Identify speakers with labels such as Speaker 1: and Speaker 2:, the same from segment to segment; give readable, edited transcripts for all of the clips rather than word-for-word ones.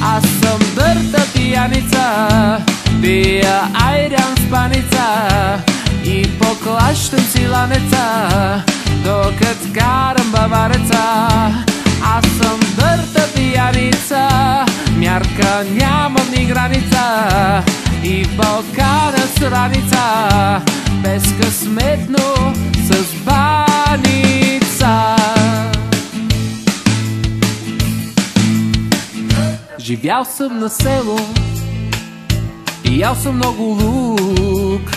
Speaker 1: Аз съм дърта пияница, пия айран с паница и поклащам си ланеца, докато карам бавареца. Аз съм дърта пияница, мярка нямам ни граница и в Балкана с раница, безкъсметно с баница. Живял съм на село и ял съм много лук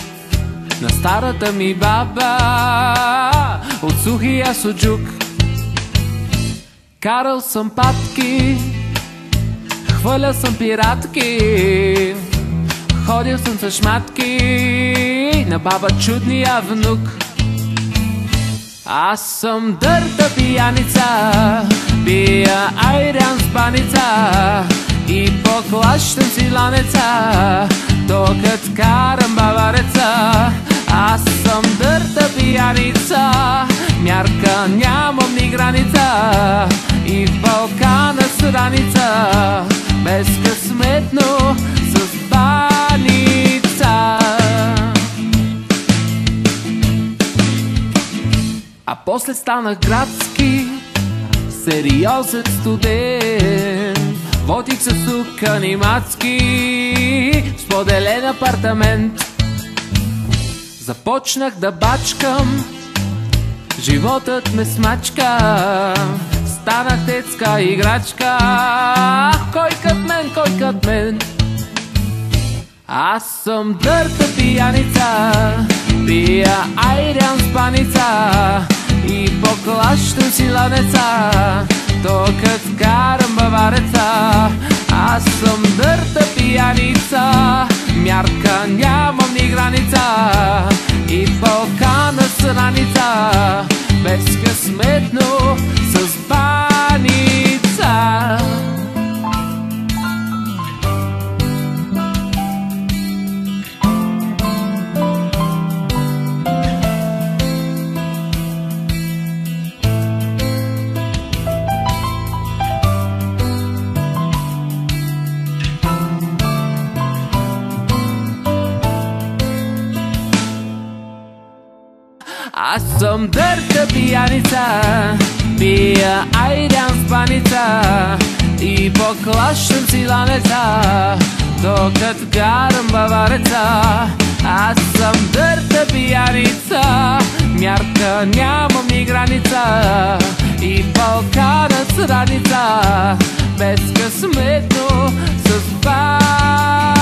Speaker 1: на старата ми баба от сухия суджук. Карал съм патки, хвърлял съм пиратки, ходил съм с шматки на баба чудния внук. Аз съм дърта пияница, пия айран с баница и поклащам си ланеца, докато карам бавареца. Аз съм дърта пияница, мярка нямам ни граница и в Балкана с раница, безкъсметно с баница. А после станах градски, сериозен студент. Водих се сука нимацки, споделен апартамент. Започнах да бачкам, животът ме смачка, станах детска играчка. Кой кът мен? Аз съм дърта пияница, пия айран с паница и поклащам си ланеца, докато карам бавареца. Аз съм дърта пияница, мярка нямам ни граница и в Балкана с раница, безкъсметно с баница. Аз съм дърта пияница, пия айран с паница и поклащам си ланеца, докато карам бавареца. Аз съм дърта пияница, мярка нямам ни граница и Балкана с раница, безкъсметно с баница.